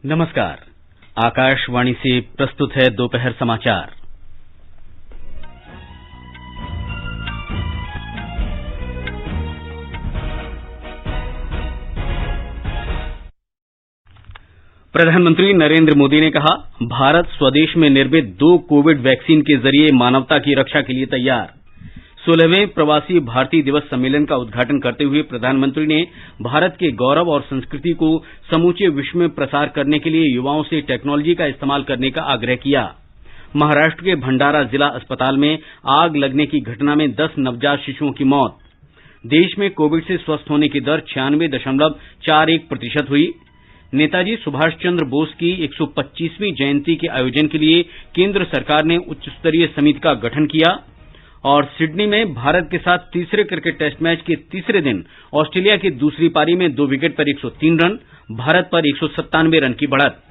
नमस्कार। आकाशवाणी से प्रस्तुत है दोपहर समाचार। प्रधानमंत्री नरेंद्र मोदी ने कहा, भारत स्वदेश में निर्मित 2 कोविड वैक्सीन के जरिए मानवता की रक्षा के लिए तैयार। 16वें प्रवासी भारतीय दिवस सम्मेलन का उद्घाटन करते हुए प्रधानमंत्री ने भारत के गौरव और संस्कृति को समूचे विश्व में प्रसार करने के लिए युवाओं से टेक्नोलॉजी का इस्तेमाल करने का आग्रह किया। महाराष्ट्र के भंडारा जिला अस्पताल में आग लगने की घटना में 10 नवजात शिशुओं की मौत। देश में कोविड से स्वस्थ होने की दर 96.41% हुई। नेताजी सुभाष चंद्र बोस की 125वीं जयंती के आयोजन के लिए केंद्र सरकार ने उच्च स्तरीय समिति का गठन किया। और सिडनी में भारत के साथ तीसरे क्रिकेट टेस्ट मैच के तीसरे दिन ऑस्ट्रेलिया की दूसरी पारी में 2 विकेट पर 103 रन, भारत पर 197 रन की बढ़त।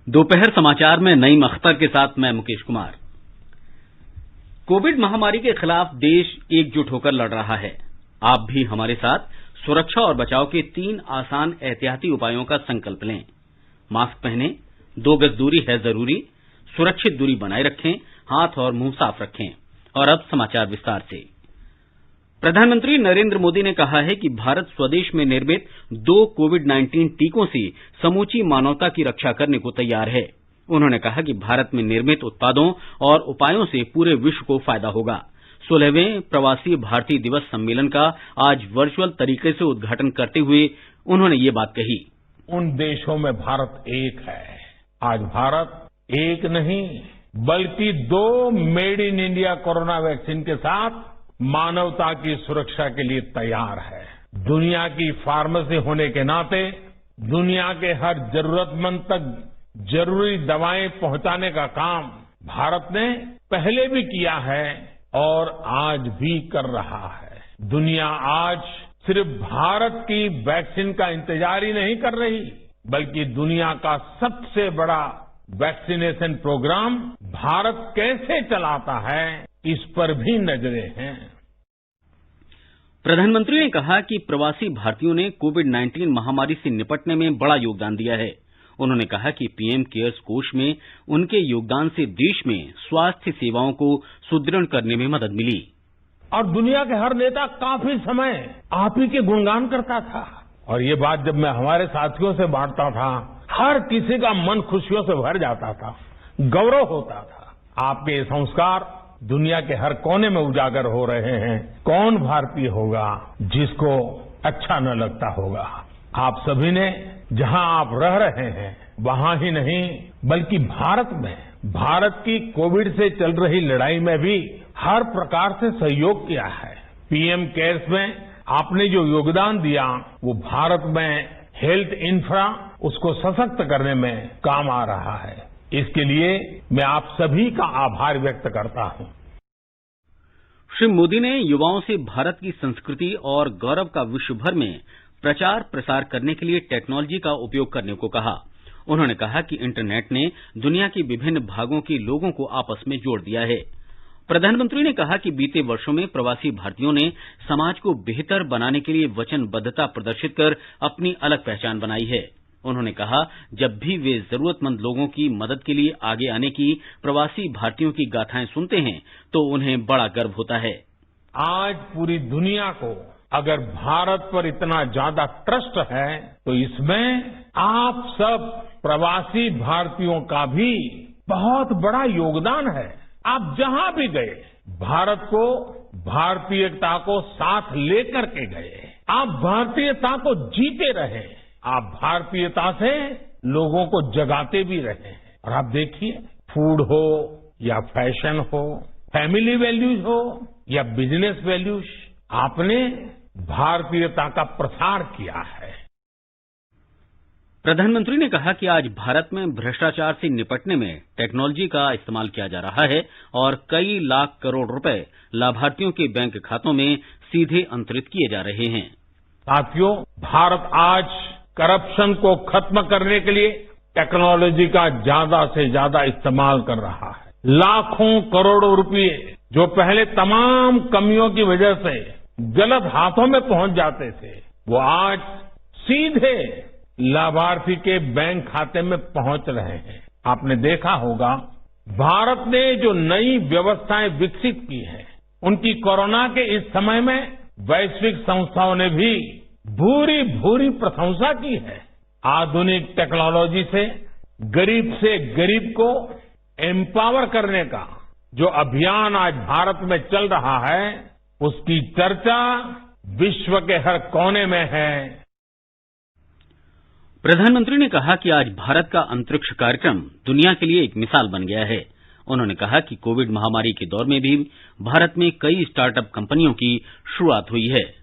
दोपहर समाचार में नईम अख्तर के साथ मैं मुकेश कुमार। कोविड महामारी के खिलाफ देश एकजुट होकर लड़ रहा है। आप भी हमारे साथ सुरक्षा और बचाव के 3 आसान एहतियाती उपायों का संकल्प लें। मास्क पहनें, 2 गज दूरी है जरूरी, सुरक्षित दूरी बनाए रखें, हाथ और मुंह साफ रखें। और अब समाचार विस्तार से। प्रधानमंत्री नरेंद्र मोदी ने कहा है कि भारत स्वदेश में निर्मित 2 कोविड-19 टीकों से समूची मानवता की रक्षा करने को तैयार है। उन्होंने कहा कि भारत में निर्मित उत्पादों और उपायों से पूरे विश्व को फायदा होगा। 16वें प्रवासी भारतीय दिवस सम्मेलन का आज वर्चुअल तरीके से उद्घाटन करते हुए उन्होंने ये बात कही। उन देशों में भारत एक है। आज भारत एक नहीं बल्कि 2 made in India corona vaccine के साथ मानवता की सुरक्षा के लिए तैयार है। दुनिया की फार्मेसी होने के नाते दुनिया के हर जरूरतमंद तक जरूरी दवाएं पहुंचाने का काम भारत ने पहले भी किया है और आज भी कर रहा है। दुनिया आज सिर्फ भारत की वैक्सीन का इंतजार ही नहीं कर रही बल्कि दुनिया का सबसे बड़ा वैक्सीनेशन प्रोग्राम भारत कैसे चलाता है इस पर भी नजरें हैं। प्रधानमंत्री ने कहा कि प्रवासी भारतीयों ने कोविड-19 महामारी से निपटने में बड़ा योगदान दिया है। उन्होंने कहा कि पीएम केयर्स कोष में उनके योगदान से देश में स्वास्थ्य सेवाओं को सुदृढ़ करने में मदद मिली। और दुनिया के हर नेता काफी समय आप ही के गुणगान करता था। और ये बात जब मैं हमारे साथियों से बांटता था, हर किसी का मन खुशियों से भर जाता था, गौरव होता था। आपके संस्कार दुनिया के हर कोने में उजागर हो रहे हैं। कौन भारतीय होगा जिसको अच्छा न लगता होगा। आप सभी ने जहां आप रह रहे हैं वहां ही नहीं बल्कि भारत में भारत की कोविड से चल रही लड़ाई में भी हर प्रकार से सहयोग किया है। पीएम केयर्स में आपने जो योगदान दिया वो भारत में हेल्थ इंफ्रा उसको सशक्त करने में काम आ रहा है। इसके लिए मैं आप सभी का आभार व्यक्त करता हूं। श्री मोदी ने युवाओं से भारत की संस्कृति और गौरव का विश्व भर में प्रचार प्रसार करने के लिए टेक्नोलॉजी का उपयोग करने को कहा। उन्होंने कहा कि इंटरनेट ने दुनिया के विभिन्न भागों के लोगों को आपस में जोड़ दिया है। प्रधानमंत्री ने कहा कि बीते वर्षों में प्रवासी भारतीयों ने समाज को बेहतर बनाने के लिए वचनबद्धता प्रदर्शित कर अपनी अलग पहचान बनाई है। उन्होंने कहा, जब भी वे जरूरतमंद लोगों की मदद के लिए आगे आने की प्रवासी भारतीयों की गाथाएं सुनते हैं तो उन्हें बड़ा गर्व होता है। आज पूरी दुनिया को अगर भारत पर इतना ज्यादा ट्रस्ट है तो इसमें आप सब प्रवासी भारतीयों का भी बहुत बड़ा योगदान है। आप जहां भी गए भारत को भारतीयता को साथ लेकर के गए। आप भारतीयता को जीते रहे। आप भारतीयता से लोगों को जगाते भी रहे। और आप देखिए, फूड हो या फैशन हो, फैमिली वैल्यूज हो या बिजनेस वैल्यूज, आपने भारतीयता का प्रसार किया है। प्रधानमंत्री ने कहा कि आज भारत में भ्रष्टाचार से निपटने में टेक्नोलॉजी का इस्तेमाल किया जा रहा है और कई लाख करोड़ रुपए लाभार्थियों के बैंक खातों में सीधे अंतरित किए जा रहे हैं। साथियों, भारत आज करप्शन को खत्म करने के लिए टेक्नोलॉजी का ज्यादा से ज्यादा इस्तेमाल कर रहा है। लाखों करोड़ों रुपए जो पहले तमाम कमियों की वजह से गलत हाथों में पहुंच जाते थे, वो आज सीधे लाभार्थी के बैंक खाते में पहुंच रहे हैं। आपने देखा होगा, भारत ने जो नई व्यवस्थाएं विकसित की हैं, उनकी कोरोना के इस समय में वैश्विक संस्थाओं ने भी भूरी भूरी प्रशंसा की है। आधुनिक टेक्नोलॉजी से गरीब को एम्पावर करने का जो अभियान आज भारत में चल रहा है, उसकी चर्चा विश्व के हर कोने में है। प्रधानमंत्री ने कहा कि आज भारत का अंतरिक्ष कार्यक्रम दुनिया के लिए एक मिसाल बन गया है। उन्होंने कहा कि कोविड महामारी के दौर में भी भारत में कई स्टार्टअप कंपनियों की शुरुआत हुई है।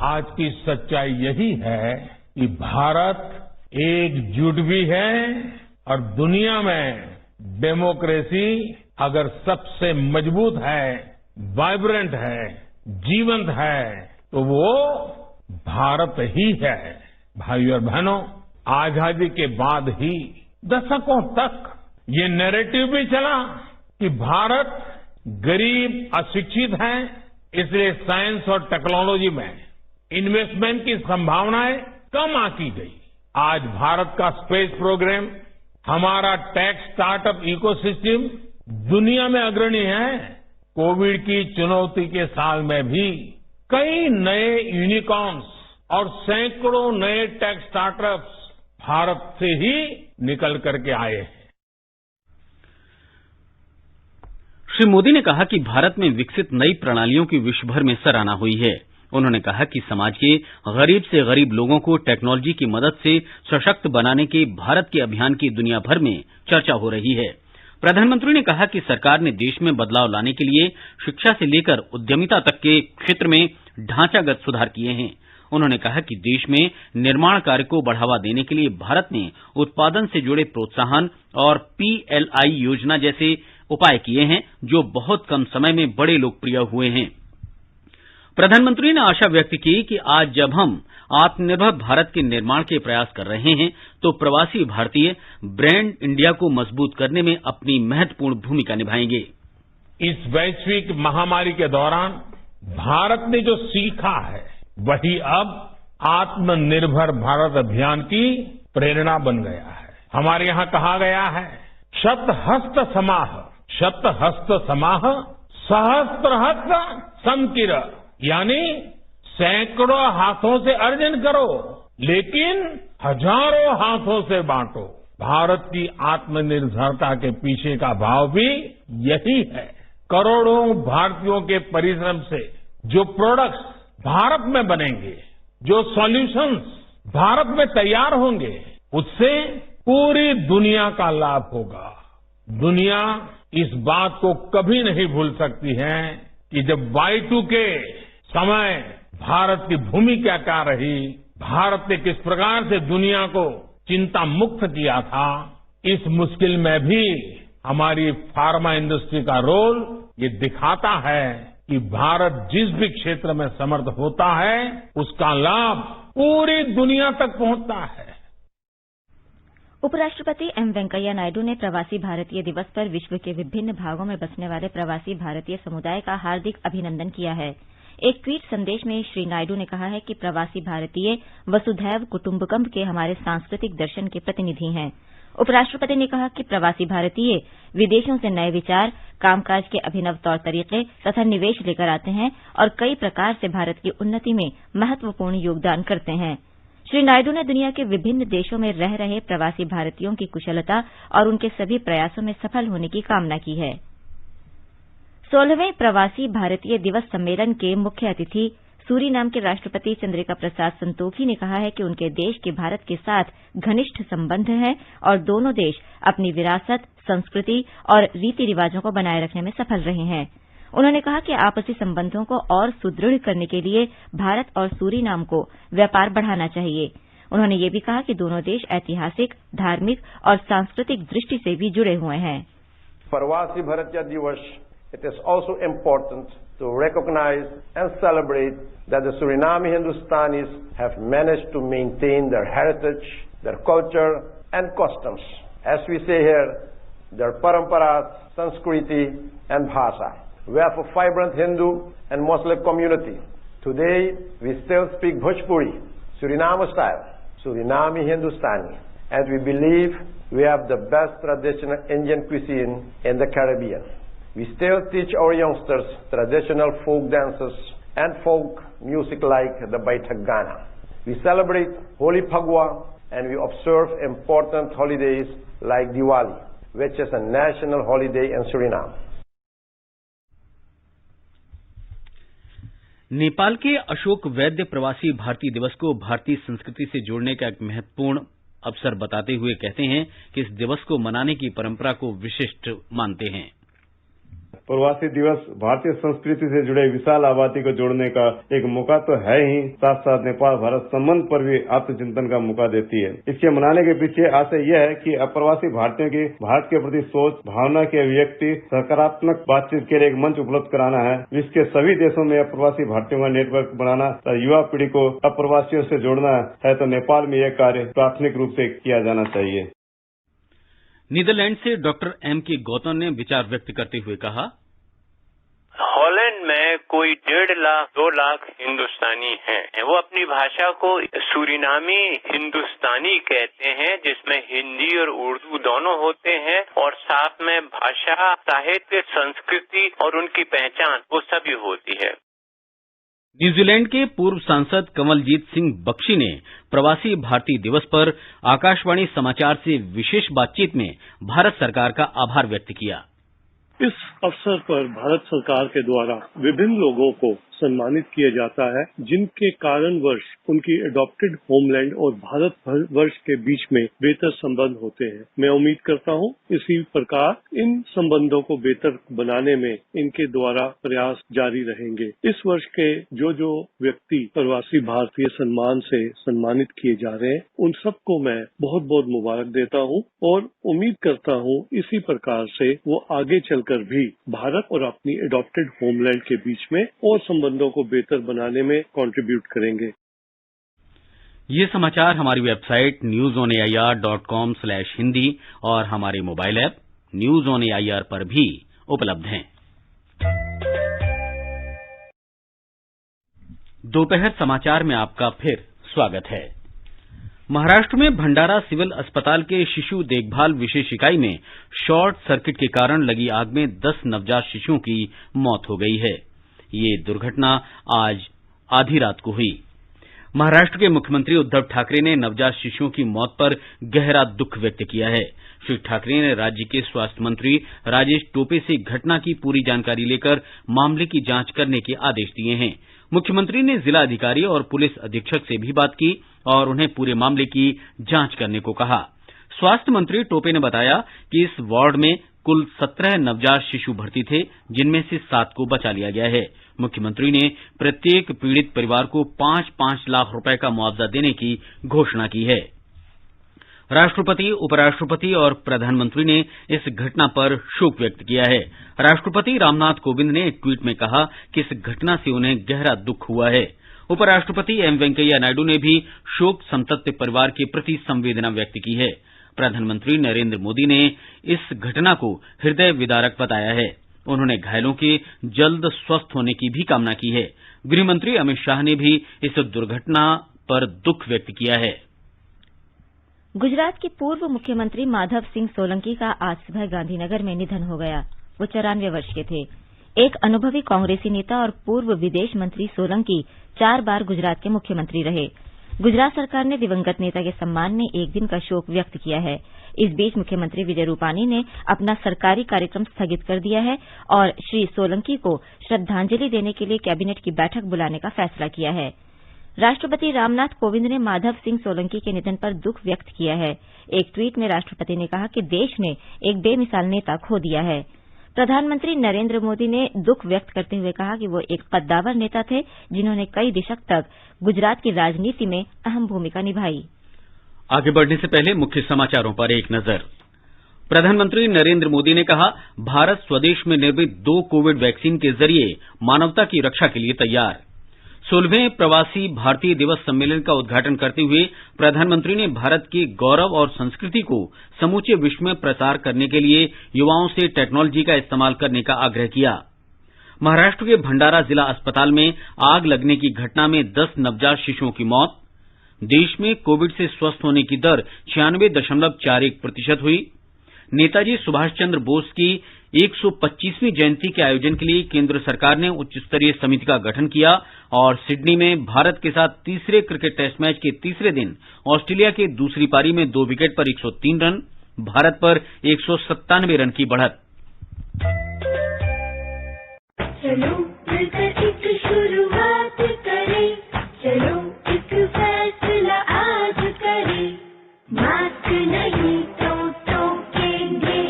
आज की सच्चाई यही है कि भारत एकजुट भी है और दुनिया में डेमोक्रेसी अगर सबसे मजबूत है, वाइब्रेंट है, जीवंत है, तो वो भारत ही है। भाइयों और बहनों, आजादी के बाद ही दशकों तक ये नैरेटिव भी चला कि भारत गरीब, अशिक्षित है, इसलिए साइंस और टेक्नोलॉजी में इन्वेस्टमेंट की संभावनाएं कम आंकी गई। आज भारत का स्पेस प्रोग्राम, हमारा टेक स्टार्टअप इकोसिस्टम दुनिया में अग्रणी है। कोविड की चुनौती के साल में भी कई नए यूनिकॉर्न्स और सैकड़ों नए टेक स्टार्टअप्स भारत से ही निकल करके आए हैं। श्री मोदी ने कहा कि भारत में विकसित नई प्रणालियों की विश्व भर में सराहना हुई है। उन्होंने कहा कि समाज के गरीब से गरीब लोगों को टेक्नोलॉजी की मदद से सशक्त बनाने के भारत के अभियान की दुनिया भर में चर्चा हो रही है। प्रधानमंत्री ने कहा कि सरकार ने देश में बदलाव लाने के लिए शिक्षा से लेकर उद्यमिता तक के क्षेत्र में ढांचागत सुधार किए हैं। उन्होंने कहा कि देश में निर्माण कार्य को बढ़ावा देने के लिए भारत ने उत्पादन से जुड़े प्रोत्साहन और PLI योजना जैसे उपाय किए हैं, जो बहुत कम समय में बड़े लोकप्रिय हुए हैं। प्रधानमंत्री ने आशा व्यक्त की कि आज जब हम आत्मनिर्भर भारत के निर्माण के प्रयास कर रहे हैं, तो प्रवासी भारतीय ब्रांड इंडिया को मजबूत करने में अपनी महत्वपूर्ण भूमिका निभाएंगे। इस वैश्विक महामारी के दौरान भारत ने जो सीखा है, वही अब आत्मनिर्भर भारत अभियान की प्रेरणा बन गया है। हमारे यहाँ कहा गया है, शत हस्त समाह सहस्त्र हस्त समकिर, यानी सैकड़ों हाथों से अर्जन करो, लेकिन हजारों हाथों से बांटो। भारत की आत्मनिर्भरता के पीछे का भाव भी यही है। करोड़ों भारतीयों के परिश्रम से जो प्रोडक्ट्स भारत में बनेंगे, जो सॉल्यूशंस भारत में तैयार होंगे, उससे पूरी दुनिया का लाभ होगा। दुनिया इस बात को कभी नहीं भूल सकती है कि जब Y2K समय भारत की भूमिका क्या रही, भारत ने किस प्रकार से दुनिया को चिंता मुक्त किया था। इस मुश्किल में भी हमारी फार्मा इंडस्ट्री का रोल ये दिखाता है कि भारत जिस भी क्षेत्र में समर्थ होता है, उसका लाभ पूरी दुनिया तक पहुंचता है। उपराष्ट्रपति एम वेंकैया नायडू ने प्रवासी भारतीय दिवस पर विश्व के विभिन्न भागों में बसने वाले प्रवासी भारतीय समुदाय का हार्दिक अभिनंदन किया है। एक ट्वीट संदेश में श्री नायडू ने कहा है कि प्रवासी भारतीय वसुधैव कुटुंबकम के हमारे सांस्कृतिक दर्शन के प्रतिनिधि हैं। उपराष्ट्रपति ने कहा कि प्रवासी भारतीय विदेशों से नए विचार, कामकाज के अभिनव तौर तरीके तथा निवेश लेकर आते हैं और कई प्रकार से भारत की उन्नति में महत्वपूर्ण योगदान करते हैं। श्री नायडू ने दुनिया के विभिन्न देशों में रह रहे प्रवासी भारतीयों की कुशलता और उनके सभी प्रयासों में सफल होने की कामना की है। 16वें प्रवासी भारतीय दिवस सम्मेलन के मुख्य अतिथि सूरीनाम के राष्ट्रपति चंद्रिका प्रसाद संतोखी ने कहा है कि उनके देश के भारत के साथ घनिष्ठ संबंध हैं और दोनों देश अपनी विरासत, संस्कृति और रीति रिवाजों को बनाए रखने में सफल रहे हैं। उन्होंने कहा कि आपसी संबंधों को और सुदृढ़ करने के लिए भारत और सूरीनाम को व्यापार बढ़ाना चाहिए। उन्होंने ये भी कहा कि दोनों देश ऐतिहासिक, धार्मिक और सांस्कृतिक दृष्टि से भी जुड़े हुए हैं। प्रवासी भारतीय दिवस, it is also important to recognize and celebrate that the Suriname Hindustanis have managed to maintain their heritage, their culture and customs. As we say here, their paramparas, sanskriti and bhasha. We have a vibrant Hindu and Muslim community Today, we still speak Bhojpuri, Suriname style, Suriname Hindustani, and we believe we have the best traditional Indian cuisine in the Caribbean. We still teach our youngsters traditional folk dances and folk music like the Baitak Gana. We celebrate Holi Phagwa and we observe important holidays like Diwali, which is a national holiday in Suriname. Nepal के अशोक वैद्य प्रवासी भारतीय दिवस को भारतीय संस्कृति से जोड़ने का एक महत्वपूर्ण अवसर बताते हुए कहते हैं कि इस दिवस को मनाने की परंपरा को विशिष्ट मानते हैं। प्रवासी दिवस भारतीय संस्कृति से जुड़े विशाल आबादी को जोड़ने का एक मौका तो है ही, साथ साथ नेपाल भारत संबंध पर भी आत्मचिंतन का मौका देती है। इसके मनाने के पीछे आशय यह है कि अप्रवासी भारतीयों की भारत के प्रति सोच, भावना की अभिव्यक्ति, सकारात्मक बातचीत के लिए एक मंच उपलब्ध कराना है। विश्व के सभी देशों में अप्रवासी भारतीयों का नेटवर्क बनाना तथा युवा पीढ़ी को अप्रवासियों से जोड़ना है तो नेपाल में यह कार्य प्राथमिक रूप से किया जाना चाहिए। नीदरलैंड से डॉक्टर एम के गौतम ने विचार व्यक्त करते हुए कहा, हॉलैंड में कोई 1.5 लाख 2 लाख हिंदुस्तानी हैं। वो अपनी भाषा को सूरीनामी हिंदुस्तानी कहते हैं, जिसमें हिंदी और उर्दू दोनों होते हैं और साथ में भाषा, साहित्य, संस्कृति और उनकी पहचान वो सभी होती है। न्यूजीलैंड के पूर्व सांसद कंवलजीत सिंह बख्शी ने प्रवासी भारतीय दिवस पर आकाशवाणी समाचार से विशेष बातचीत में भारत सरकार का आभार व्यक्त किया। इस अवसर पर भारत सरकार के द्वारा विभिन्न लोगों को सम्मानित किया जाता है, जिनके कारणवश उनकी एडॉप्टेड होमलैंड और भारत वर्ष के बीच में बेहतर संबंध होते हैं। मैं उम्मीद करता हूं इसी प्रकार इन संबंधों को बेहतर बनाने में इनके द्वारा प्रयास जारी रहेंगे। इस वर्ष के जो व्यक्ति प्रवासी भारतीय सम्मान से सम्मानित किए जा रहे हैं, उन सबको मैं बहुत बहुत मुबारक देता हूं और उम्मीद करता हूं इसी प्रकार से वो आगे चलकर भी भारत और अपनी एडॉप्टेड होमलैंड के बीच में और संबंधों को बेहतर बनाने में कंट्रीब्यूट करेंगे। ये समाचार हमारी वेबसाइट newsonair.com/hindi और हमारे mobile app news on AIR पर भी उपलब्ध हैं। दोपहर समाचार में आपका फिर स्वागत है। महाराष्ट्र में भंडारा सिविल अस्पताल के शिशु देखभाल विशेष इकाई में शॉर्ट सर्किट के कारण लगी आग में 10 नवजात शिशुओं की मौत हो गई है। ये दुर्घटना आज आधी रात को हुई। महाराष्ट्र के मुख्यमंत्री उद्धव ठाकरे ने नवजात शिशुओं की मौत पर गहरा दुख व्यक्त किया है। श्री ठाकरे ने राज्य के स्वास्थ्य मंत्री राजेश टोपे से घटना की पूरी जानकारी लेकर मामले की जांच करने के आदेश दिए हैं। मुख्यमंत्री ने जिला अधिकारी और पुलिस अधीक्षक से भी बात की और उन्हें पूरे मामले की जांच करने को कहा। स्वास्थ्य मंत्री टोपे ने बताया कि इस वार्ड में कुल 17 नवजात शिशु भर्ती थे, जिनमें से 7 को बचा लिया गया है। मुख्यमंत्री ने प्रत्येक पीड़ित परिवार को 5-5 लाख रुपए का मुआवजा देने की घोषणा की है। राष्ट्रपति, उपराष्ट्रपति और प्रधानमंत्री ने इस घटना पर शोक व्यक्त किया है। राष्ट्रपति रामनाथ कोविंद ने एक ट्वीट में कहा कि इस घटना से उन्हें गहरा दुख हुआ है। उपराष्ट्रपति एम वेंकैया नायडू ने भी शोक संतप्त परिवार के प्रति संवेदना व्यक्त की है। प्रधानमंत्री नरेंद्र मोदी ने इस घटना को हृदय विदारक बताया है। उन्होंने घायलों के जल्द स्वस्थ होने की भी कामना की है। गृहमंत्री अमित शाह ने भी इस दुर्घटना पर दुख व्यक्त किया है। गुजरात के पूर्व मुख्यमंत्री माधव सिंह सोलंकी का आज सुबह गांधीनगर में निधन हो गया। वो 94 वर्ष के थे। एक अनुभवी कांग्रेसी नेता और पूर्व विदेश मंत्री सोलंकी 4 बार गुजरात के मुख्यमंत्री रहे। गुजरात सरकार ने दिवंगत नेता के सम्मान में एक दिन का शोक व्यक्त किया है। इस बीच मुख्यमंत्री विजय रूपानी ने अपना सरकारी कार्यक्रम स्थगित कर दिया है और श्री सोलंकी को श्रद्धांजलि देने के लिए कैबिनेट की बैठक बुलाने का फैसला किया है। राष्ट्रपति रामनाथ कोविंद ने माधव सिंह सोलंकी के निधन पर दुख व्यक्त किया है। एक ट्वीट में राष्ट्रपति ने कहा कि देश ने एक बेमिसाल नेता खो दिया है। प्रधानमंत्री नरेंद्र मोदी ने दुख व्यक्त करते हुए कहा कि वो एक कद्दावर नेता थे, जिन्होंने कई दशक तक गुजरात की राजनीति में अहम भूमिका निभाई। आगे बढ़ने से पहले मुख्य समाचारों पर एक नजर। प्रधानमंत्री नरेंद्र मोदी ने कहा, भारत स्वदेश में निर्मित 2 कोविड वैक्सीन के जरिए मानवता की रक्षा के लिए तैयार। 16वें प्रवासी भारतीय दिवस सम्मेलन का उद्घाटन करते हुए प्रधानमंत्री ने भारत के गौरव और संस्कृति को समूचे विश्व में प्रसार करने के लिए युवाओं से टेक्नोलॉजी का इस्तेमाल करने का आग्रह किया। महाराष्ट्र के भंडारा जिला अस्पताल में आग लगने की घटना में 10 नवजात शिशुओं की मौत। देश में कोविड से स्वस्थ होने की दर 96.41% हुई। नेताजी सुभाष चंद्र बोस की 125वीं जयंती के आयोजन के लिए केंद्र सरकार ने उच्च स्तरीय समिति का गठन किया और सिडनी में भारत के साथ तीसरे क्रिकेट टेस्ट मैच के तीसरे दिन ऑस्ट्रेलिया के दूसरी पारी में 2 विकेट पर 103 रन, भारत पर 197 रन की बढ़त। चलो मिलकर एक शुरुआत करें, चलो एक फैसला आज करें, मास्क नहीं तो टोकेंगे,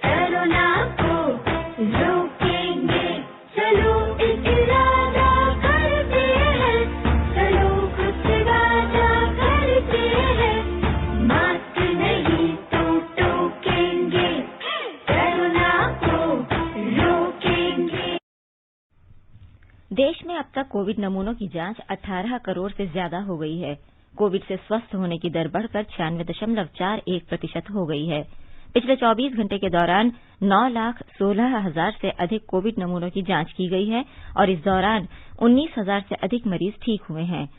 कोरोना को रोकेंगे, चलो एक इरादा करते हैं, चलो कुछ वादा करते हैं, मास्क नहीं तो टोकेंगे, कोरोना को रोकेंगे। देश में अब तक कोविड नमूनों की जांच 18 करोड़ से ज्यादा हो गई है। कोविड से स्वस्थ होने की दर बढ़कर 96.41% हो गई है। पिछले 24 घंटे के दौरान 9,16,000 से अधिक कोविड नमूनों की जांच की गई है और इस दौरान 19,000 से अधिक मरीज ठीक हुए हैं।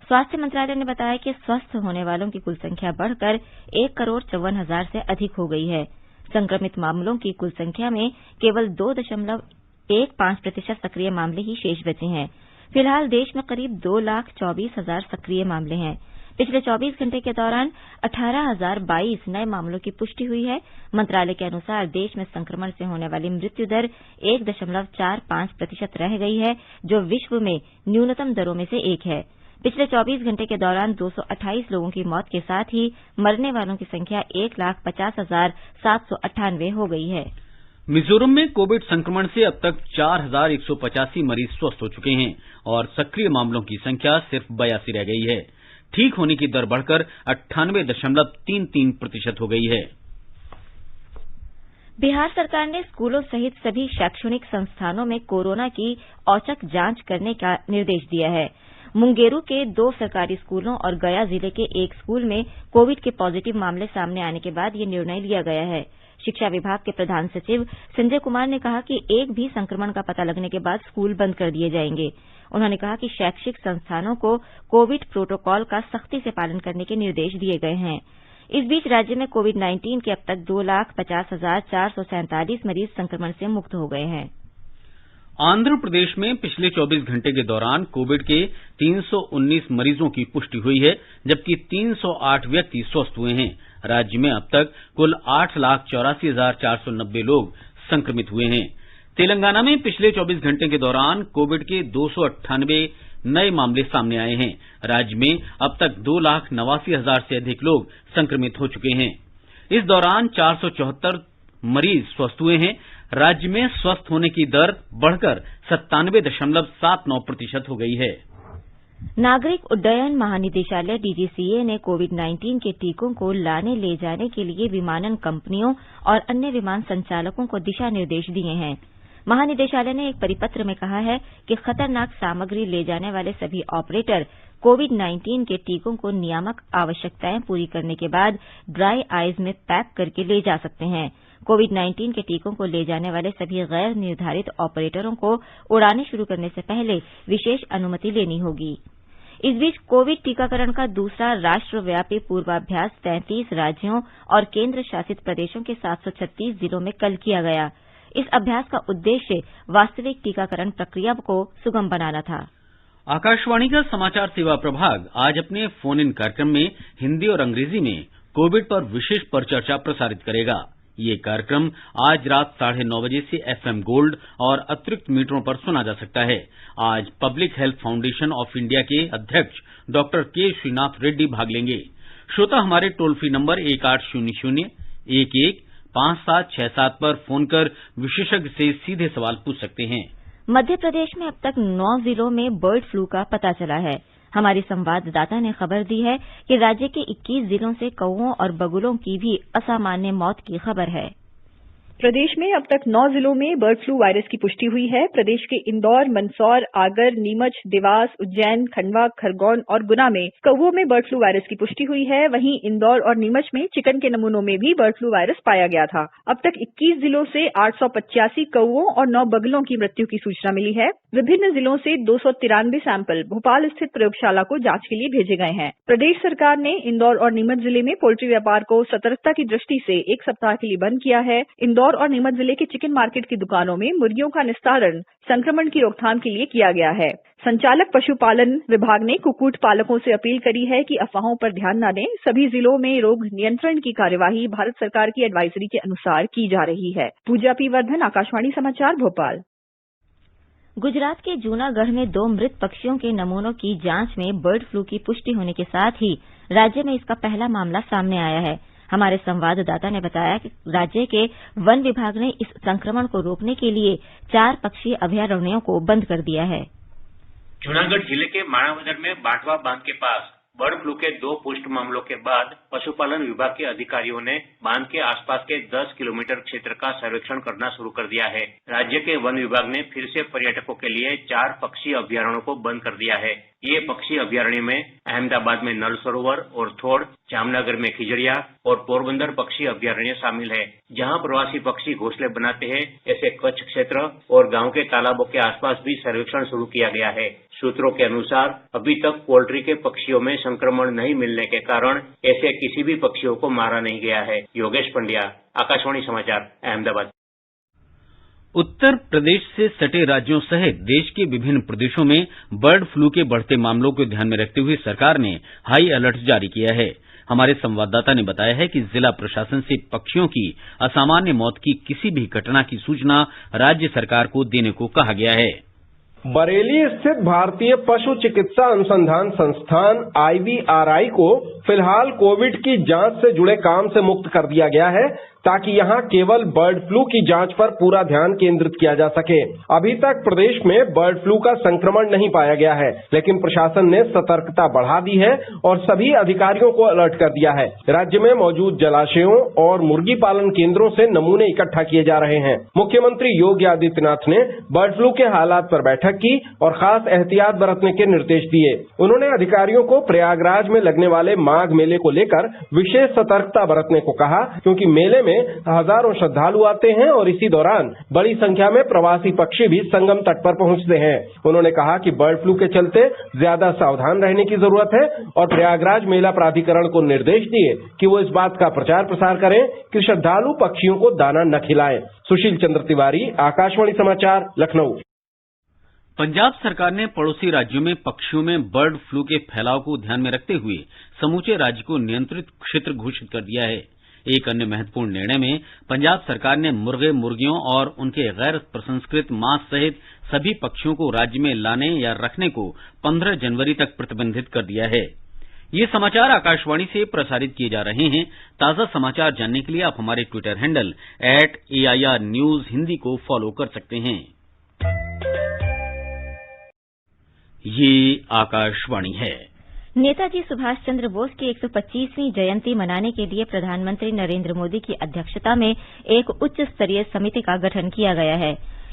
स्वास्थ्य मंत्रालय ने बताया कि स्वस्थ होने वालों की कुल संख्या बढ़कर 1,54,000 से अधिक हो गई है। संक्रमित मामलों की कुल संख्या में केवल 2.15% सक्रिय मामले ही शेष बचे हैं। फिलहाल देश में करीब 2,24,000 सक्रिय मामले हैं। पिछले 24 घंटे के दौरान 18,022 नए मामलों की पुष्टि हुई है। मंत्रालय के अनुसार देश में संक्रमण से होने वाली मृत्यु दर 1.45% रह गई है, जो विश्व में न्यूनतम दरों में से एक है। पिछले 24 घंटे के दौरान 228 लोगों की मौत के साथ ही मरने वालों की संख्या 1,50,798 हो गई है। मिजोरम में कोविड संक्रमण से अब तक 4,185 मरीज स्वस्थ हो चुके हैं और सक्रिय मामलों की संख्या सिर्फ 82 रह गई है। ठीक होने की दर बढ़कर 98.33% हो गई है। बिहार सरकार ने स्कूलों सहित सभी शैक्षणिक संस्थानों में कोरोना की औचक जांच करने का निर्देश दिया है। मुंगेरू के 2 सरकारी स्कूलों और गया जिले के एक स्कूल में कोविड के पॉजिटिव मामले सामने आने के बाद यह निर्णय लिया गया है। शिक्षा विभाग के प्रधान सचिव संजय कुमार ने कहा कि एक भी संक्रमण का पता लगने के बाद स्कूल बंद कर दिए जाएंगे। उन्होंने कहा कि शैक्षिक संस्थानों को कोविड प्रोटोकॉल का सख्ती से पालन करने के निर्देश दिए गए हैं। इस बीच राज्य में कोविड-19 के अब तक 2,50,447 मरीज संक्रमण से मुक्त हो गए हैं। आंध्र प्रदेश में पिछले 24 घंटे के दौरान कोविड के 319 मरीजों की पुष्टि हुई है, जबकि 308 व्यक्ति स्वस्थ हुए हैं। राज्य में अब तक कुल 8,84,490 लोग संक्रमित हुए हैं। तेलंगाना में पिछले 24 घंटे के दौरान कोविड के 298 नए मामले सामने आए हैं। राज्य में अब तक 2,89,000 से अधिक लोग संक्रमित हो चुके हैं। इस दौरान 474 मरीज स्वस्थ हुए हैं। राज्य में स्वस्थ होने की दर बढ़कर 97.79% हो गई है। नागरिक उड्डयन महानिदेशालय डीजीसीए ने कोविड-19 के टीकों को लाने ले जाने के लिए विमानन कंपनियों और अन्य विमान संचालकों को दिशा निर्देश दिए हैं। महानिदेशालय ने एक परिपत्र में कहा है कि खतरनाक सामग्री ले जाने वाले सभी ऑपरेटर कोविड-19 के टीकों को नियामक आवश्यकताएं पूरी करने के बाद ड्राई आइस में पैक करके ले जा सकते हैं। कोविड-19 के टीकों को ले जाने वाले सभी गैर निर्धारित ऑपरेटरों को उड़ाने शुरू करने से पहले विशेष अनुमति लेनी होगी। इस बीच कोविड टीकाकरण का दूसरा राष्ट्रव्यापी पूर्वाभ्यास 33 राज्यों और केंद्र शासित प्रदेशों के 736 जिलों में कल किया गया। इस अभ्यास का उद्देश्य वास्तविक टीकाकरण प्रक्रिया को सुगम बनाना था। आकाशवाणी का समाचार सेवा प्रभाग आज अपने फोन इन कार्यक्रम में हिंदी और अंग्रेजी में कोविड पर विशेष परिचर्चा प्रसारित करेगा। ये कार्यक्रम आज रात 9:30 बजे से FM गोल्ड और अतिरिक्त मीटरों पर सुना जा सकता है। आज public health foundation of India के अध्यक्ष डॉक्टर के श्रीनाथ रेड्डी भाग लेंगे। श्रोता हमारे टोल फ्री नंबर 1800-11-5767 पर फोन कर विशेषज्ञ से सीधे सवाल पूछ सकते हैं। मध्य प्रदेश में अब तक 9 जिलों में बर्ड फ्लू का पता चला है। हमारी संवाददाता ने खबर दी है कि राज्य के 21 जिलों से कौओं और बगुलों की भी असामान्य मौत की खबर है। प्रदेश में अब तक 9 जिलों में बर्ड फ्लू वायरस की पुष्टि हुई है। प्रदेश के इंदौर, मंदसौर, आगर, नीमच, देवास, उज्जैन, खंडवा, खरगोन और गुना में कौवों में बर्ड फ्लू वायरस की पुष्टि हुई है। वहीं इंदौर और नीमच में चिकन के नमूनों में भी बर्ड फ्लू वायरस पाया गया था। अब तक 21 जिलों से 885 कौवों और 9 बगलों की मृत्यु की सूचना मिली है। विभिन्न जिलों से 293 सैंपल भोपाल स्थित प्रयोगशाला को जांच के लिए भेजे गए हैं। प्रदेश सरकार ने इंदौर और नीमच जिले में पोल्ट्री व्यापार को सतर्कता की दृष्टि से 1 सप्ताह के लिए बंद किया है। इंदौर और नीमच जिले के चिकन मार्केट की दुकानों में मुर्गियों का निस्तारण संक्रमण की रोकथाम के लिए किया गया है। संचालक पशुपालन विभाग ने कुक्कुट पालकों से अपील करी है कि अफवाहों पर ध्यान न दें। सभी जिलों में रोग नियंत्रण की कार्यवाही भारत सरकार की एडवाइजरी के अनुसार की जा रही है। पूजा पी वर्धन, आकाशवाणी समाचार, भोपाल। गुजरात के जूनागढ़ में 2 मृत पक्षियों के नमूनों की जांच में बर्ड फ्लू की पुष्टि होने के साथ ही राज्य में इसका पहला मामला सामने आया है। हमारे संवाददाता ने बताया कि राज्य के वन विभाग ने इस संक्रमण को रोकने के लिए 4 पक्षी अभयारण्यों को बंद कर दिया है। जूनागढ़ जिले के माणावदर में बांटवा बांध के पास बर्ड फ्लू के 2 पुष्ट मामलों के बाद पशुपालन विभाग के अधिकारियों ने बांध के आसपास के 10 किलोमीटर क्षेत्र का सर्वेक्षण करना शुरू कर दिया है। राज्य के वन विभाग ने फिर से पर्यटकों के लिए 4 पक्षी अभयारण्यों को बंद कर दिया है। ये पक्षी अभयारण्य में अहमदाबाद में नल सरोवर और थोड़, जामनगर में खिजड़िया और पोरबंदर पक्षी अभयारण्य शामिल है। जहां प्रवासी पक्षी घोंसले बनाते हैं, ऐसे कच्छ क्षेत्र और गांव के तालाबों के आसपास भी सर्वेक्षण शुरू किया गया है। सूत्रों के अनुसार अभी तक पोल्ट्री के पक्षियों में संक्रमण नहीं मिलने के कारण ऐसे किसी भी पक्षियों को मारा नहीं गया है। योगेश पंड्या, आकाशवाणी समाचार, अहमदाबाद। उत्तर प्रदेश से सटे राज्यों सहित देश के विभिन्न प्रदेशों में बर्ड फ्लू के बढ़ते मामलों को ध्यान में रखते हुए सरकार ने हाई अलर्ट जारी किया है। हमारे संवाददाता ने बताया है कि जिला प्रशासन से पक्षियों की असामान्य मौत की किसी भी घटना की सूचना राज्य सरकार को देने को कहा गया है। बरेली स्थित भारतीय पशु चिकित्सा अनुसंधान संस्थान IVRI को फिलहाल कोविड की जांच से जुड़े काम से मुक्त कर दिया गया है, ताकि यहां केवल बर्ड फ्लू की जांच पर पूरा ध्यान केंद्रित किया जा सके। अभी तक प्रदेश में बर्ड फ्लू का संक्रमण नहीं पाया गया है, लेकिन प्रशासन ने सतर्कता बढ़ा दी है और सभी अधिकारियों को अलर्ट कर दिया है। राज्य में मौजूद जलाशयों और मुर्गी पालन केंद्रों से नमूने इकट्ठा किए जा रहे हैं। मुख्यमंत्री योगी आदित्यनाथ ने बर्ड फ्लू के हालात पर बैठक की और खास एहतियात बरतने के निर्देश दिए। उन्होंने अधिकारियों को प्रयागराज में लगने वाले माघ मेले को लेकर विशेष सतर्कता बरतने को कहा, क्योंकि मेले में हजारों श्रद्धालु आते हैं और इसी दौरान बड़ी संख्या में प्रवासी पक्षी भी संगम तट पर पहुंचते हैं। उन्होंने कहा कि बर्ड फ्लू के चलते ज्यादा सावधान रहने की जरूरत है और प्रयागराज मेला प्राधिकरण को निर्देश दिए कि वो इस बात का प्रचार प्रसार करें कि श्रद्धालु पक्षियों को दाना न खिलाएं। सुशील चंद्र तिवारी, आकाशवाणी समाचार, लखनऊ। पंजाब सरकार ने पड़ोसी राज्यों में पक्षियों में बर्ड फ्लू के फैलाव को ध्यान में रखते हुए समूचे राज्य को नियंत्रित क्षेत्र घोषित कर दिया है। एक अन्य महत्वपूर्ण निर्णय में पंजाब सरकार ने मुर्गे, मुर्गियों और उनके गैर प्रसंस्कृत मांस सहित सभी पक्षियों को राज्य में लाने या रखने को 15 जनवरी तक प्रतिबंधित कर दिया है। ये समाचार आकाशवाणी से प्रसारित किए जा रहे हैं। ताजा समाचार जानने के लिए आप हमारे Twitter handle @AIR News Hindi को फॉलो कर सकते हैं। ये आकाशवाणी है। नेताजी सुभाष चंद्र बोस की 125वीं जयंती मनाने के लिए प्रधानमंत्री नरेंद्र मोदी की अध्यक्षता में एक उच्च स्तरीय समिति का गठन किया गया है।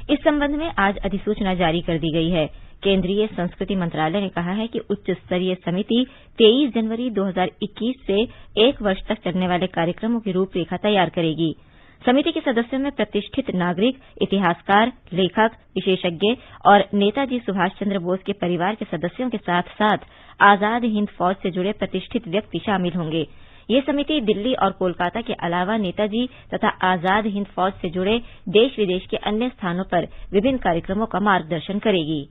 इस संबंध में आज अधिसूचना जारी कर दी गई है। केंद्रीय संस्कृति मंत्रालय ने कहा है कि उच्च स्तरीय समिति 23 जनवरी 2021 से 1 वर्ष तक चलने वाले कार्यक्रमों की रूपरेखा तैयार करेगी। समिति के सदस्यों में प्रतिष्ठित नागरिक, इतिहासकार, लेखक, विशेषज्ञ और नेताजी सुभाष चंद्र बोस के परिवार के सदस्यों के साथ साथ आजाद हिंद फौज से जुड़े प्रतिष्ठित व्यक्ति शामिल होंगे। ये समिति दिल्ली और कोलकाता के अलावा नेताजी तथा आजाद हिंद फौज से जुड़े देश विदेश के अन्य स्थानों पर विभिन्न कार्यक्रमों का मार्गदर्शन करेगी।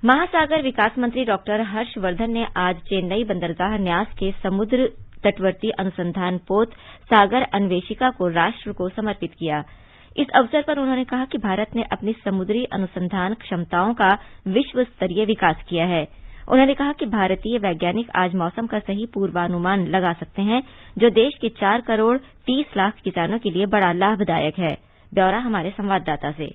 महासागर विकास मंत्री डॉक्टर हर्षवर्धन ने आज चेन्नई बंदरगाह न्यास के समुद्र तटवर्ती अनुसंधान पोत सागर अन्वेषिका को राष्ट्र को समर्पित किया। इस अवसर पर उन्होंने कहा कि भारत ने अपनी समुद्री अनुसंधान क्षमताओं का विश्व स्तरीय विकास किया है। उन्होंने कहा कि भारतीय वैज्ञानिक आज मौसम का सही पूर्वानुमान लगा सकते हैं, जो देश के 4 करोड़ 30 लाख किसानों के लिए बड़ा लाभदायक है। ब्यौरा हमारे संवाददाता से।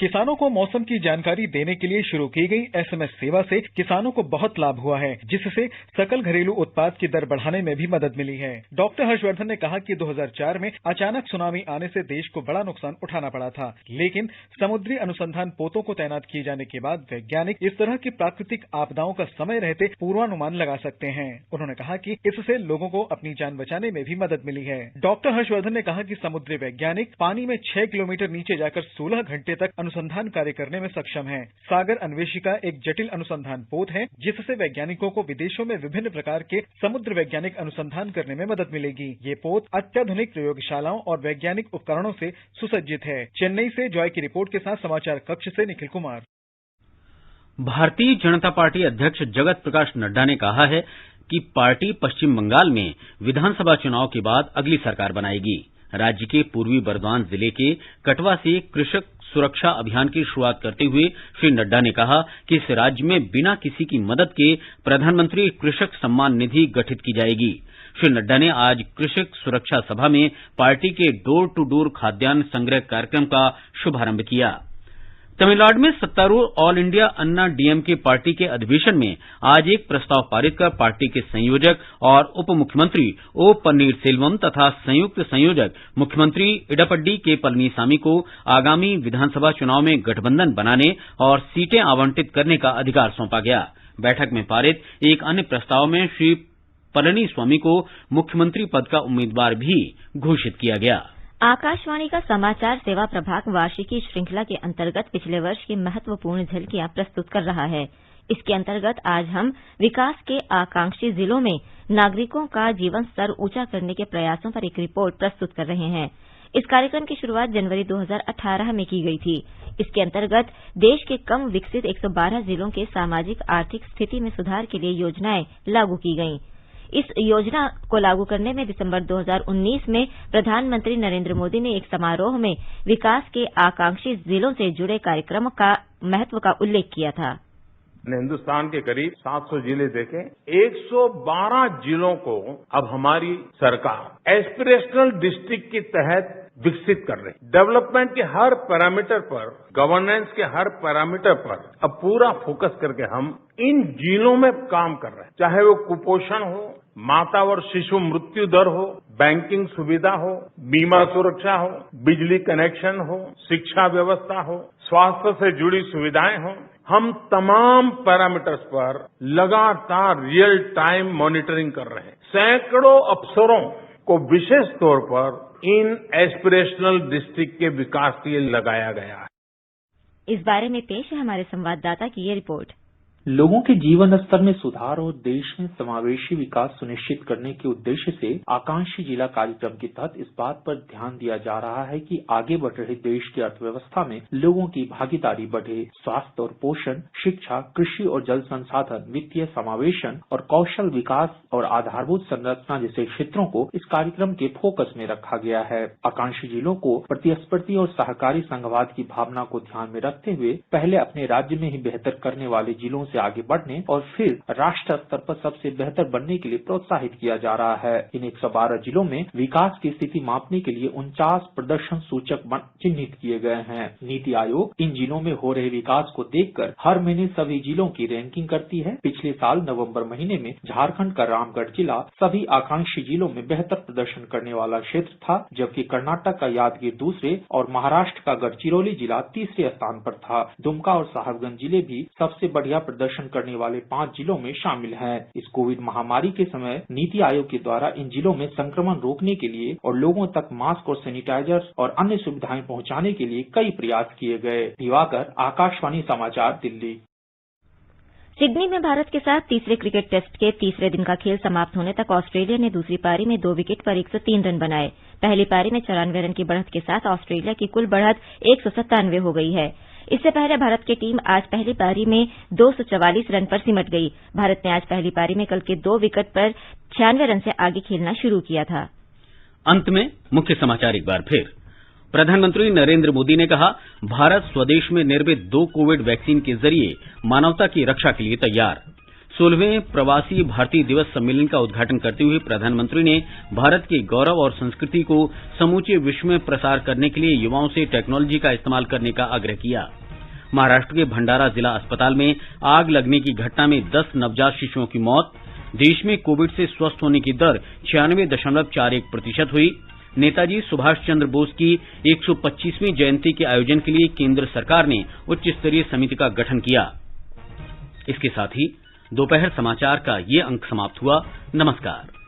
किसानों को मौसम की जानकारी देने के लिए शुरू की गई SMS सेवा से किसानों को बहुत लाभ हुआ है, जिससे सकल घरेलू उत्पाद की दर बढ़ाने में भी मदद मिली है। डॉक्टर हर्षवर्धन ने कहा कि 2004 में अचानक सुनामी आने से देश को बड़ा नुकसान उठाना पड़ा था, लेकिन समुद्री अनुसंधान पोतों को तैनात किए जाने के बाद वैज्ञानिक इस तरह की प्राकृतिक आपदाओं का समय रहते पूर्वानुमान लगा सकते हैं। उन्होंने कहा कि इससे लोगों को अपनी जान बचाने में भी मदद मिली है। डॉक्टर हर्षवर्धन ने कहा कि समुद्री वैज्ञानिक पानी में 6 किलोमीटर नीचे जाकर 16 घंटे तक अनुसंधान कार्य करने में सक्षम है। सागर अन्वेषिका एक जटिल अनुसंधान पोत है, जिससे वैज्ञानिकों को विदेशों में विभिन्न प्रकार के समुद्र वैज्ञानिक अनुसंधान करने में मदद मिलेगी। ये पोत अत्याधुनिक प्रयोगशालाओं और वैज्ञानिक उपकरणों से सुसज्जित है। चेन्नई से जॉय की रिपोर्ट के साथ समाचार कक्ष से निखिल कुमार। भारतीय जनता पार्टी अध्यक्ष जगत प्रकाश नड्डा ने कहा है कि पार्टी पश्चिम बंगाल में विधानसभा चुनाव के बाद अगली सरकार बनाएगी। राज्य के पूर्वी बर्दवान जिले के कटवा से कृषक सुरक्षा अभियान की शुरुआत करते हुए श्री नड्डा ने कहा कि इस राज्य में बिना किसी की मदद के प्रधानमंत्री कृषक सम्मान निधि गठित की जाएगी। श्री नड्डा ने आज कृषक सुरक्षा सभा में पार्टी के डोर टू डोर खाद्यान्न संग्रह कार्यक्रम का शुभारंभ किया। तमिलनाडु में सत्तारूढ़ ऑल इंडिया अन्ना डीएमके पार्टी के अधिवेशन में आज एक प्रस्ताव पारित कर पार्टी के संयोजक और उप मुख्यमंत्री ओ पन्नीरसेल्वम तथा संयुक्त संयोजक मुख्यमंत्री इडपड्डी के पलनीसामी को आगामी विधानसभा चुनाव में गठबंधन बनाने और सीटें आवंटित करने का अधिकार सौंपा गया। बैठक में पारित एक अन्य प्रस्ताव में श्री पलनीस्वामी को मुख्यमंत्री पद का उम्मीदवार भी घोषित किया गया। आकाशवाणी का समाचार सेवा प्रभाग वार्षिकी श्रृंखला के अंतर्गत पिछले वर्ष की महत्वपूर्ण झलकियां प्रस्तुत कर रहा है। इसके अंतर्गत आज हम विकास के आकांक्षी जिलों में नागरिकों का जीवन स्तर ऊंचा करने के प्रयासों पर एक रिपोर्ट प्रस्तुत कर रहे हैं। इस कार्यक्रम की शुरुआत जनवरी 2018 में की गई थी। इसके अंतर्गत देश के कम विकसित 112 जिलों के सामाजिक आर्थिक स्थिति में सुधार के लिए योजनाएं लागू की गईं। इस योजना को लागू करने में दिसंबर 2019 में प्रधानमंत्री नरेंद्र मोदी ने एक समारोह में विकास के आकांक्षी जिलों से जुड़े कार्यक्रम का महत्व का उल्लेख किया था। हिंदुस्तान के करीब 700 जिले देखें, 112 जिलों को अब हमारी सरकार एस्पिरेशनल डिस्ट्रिक्ट के तहत विकसित कर रही। डेवलपमेंट के हर पैरामीटर पर, गवर्नेंस के हर पैरामीटर पर अब पूरा फोकस करके हम इन जिलों में काम कर रहे हैं। चाहे वो कुपोषण हो, माता और शिशु मृत्यु दर हो, बैंकिंग सुविधा हो, बीमा सुरक्षा हो, बिजली कनेक्शन हो, शिक्षा व्यवस्था हो, स्वास्थ्य से जुड़ी सुविधाएं हो, हम तमाम पैरामीटर्स पर लगातार रियल टाइम मॉनिटरिंग कर रहे हैं। सैकड़ों अफसरों को विशेष तौर पर इन एस्पिरेशनल डिस्ट्रिक्ट के विकास के लिए लगाया गया है। इस बारे में पेश है हमारे संवाददाता की ये रिपोर्ट। लोगों के जीवन स्तर में सुधार और देश में समावेशी विकास सुनिश्चित करने के उद्देश्य से आकांक्षी जिला कार्यक्रम के तहत इस बात पर ध्यान दिया जा रहा है कि आगे बढ़ रहे देश की अर्थव्यवस्था में लोगों की भागीदारी बढ़े। स्वास्थ्य और पोषण, शिक्षा, कृषि और जल संसाधन, वित्तीय समावेशन और कौशल विकास और आधारभूत संरचना जैसे क्षेत्रों को इस कार्यक्रम के फोकस में रखा गया है। आकांक्षी जिलों को प्रतिस्पर्धी और सहकारी संघवाद की भावना को ध्यान में रखते हुए पहले अपने राज्य में ही बेहतर करने वाले जिलों से आगे बढ़ने और फिर राष्ट्र स्तर पर सबसे बेहतर बनने के लिए प्रोत्साहित किया जा रहा है। इन 112 जिलों में विकास की स्थिति मापने के लिए 49 प्रदर्शन सूचक चिन्हित किए गए हैं। नीति आयोग इन जिलों में हो रहे विकास को देखकर हर महीने सभी जिलों की रैंकिंग करती है। पिछले साल नवंबर महीने में झारखंड का रामगढ़ जिला सभी आकांक्षी जिलों में बेहतर प्रदर्शन करने वाला क्षेत्र था, जबकि कर्नाटक का यादगीर दूसरे और महाराष्ट्र का गढ़चिरौली जिला तीसरे स्थान पर था। दुमका और साहिबगंज जिले भी सबसे बढ़िया प्रदर्शन करने वाले 5 जिलों में शामिल हैं। इस कोविड महामारी के समय नीति आयोग के द्वारा इन जिलों में संक्रमण रोकने के लिए और लोगों तक मास्क और सैनिटाइजर और अन्य सुविधाएं पहुंचाने के लिए कई प्रयास किए गए। दिवाकर, आकाशवाणी समाचार, दिल्ली। सिडनी में भारत के साथ तीसरे क्रिकेट टेस्ट के तीसरे दिन का खेल समाप्त होने तक ऑस्ट्रेलिया ने दूसरी पारी में 2 विकेट पर 103 रन बनाए। पहली पारी में 94 रन की बढ़त के साथ ऑस्ट्रेलिया की कुल बढ़त 197 हो गई है। इससे पहले भारत की टीम आज पहली पारी में 244 रन पर सिमट गई। भारत ने आज पहली पारी में कल के 2 विकेट पर 96 रन से आगे खेलना शुरू किया था। अंत में मुख्य समाचार एक बार फिर। प्रधानमंत्री नरेंद्र मोदी ने कहा, भारत स्वदेश में निर्मित 2 कोविड वैक्सीन के जरिए मानवता की रक्षा के लिए तैयार। 16वें प्रवासी भारतीय दिवस सम्मेलन का उद्घाटन करते हुए प्रधानमंत्री ने भारत के गौरव और संस्कृति को समूचे विश्व में प्रसार करने के लिए युवाओं से टेक्नोलॉजी का इस्तेमाल करने का आग्रह किया। महाराष्ट्र के भंडारा जिला अस्पताल में आग लगने की घटना में 10 नवजात शिशुओं की मौत। देश में कोविड से स्वस्थ होने की दर 96.41% हुई। नेताजी सुभाष चंद्र बोस की 125वीं जयंती के आयोजन के लिए केंद्र सरकार ने उच्च स्तरीय समिति का गठन किया। इसके साथ ही दोपहर समाचार का ये अंक समाप्त हुआ। नमस्कार।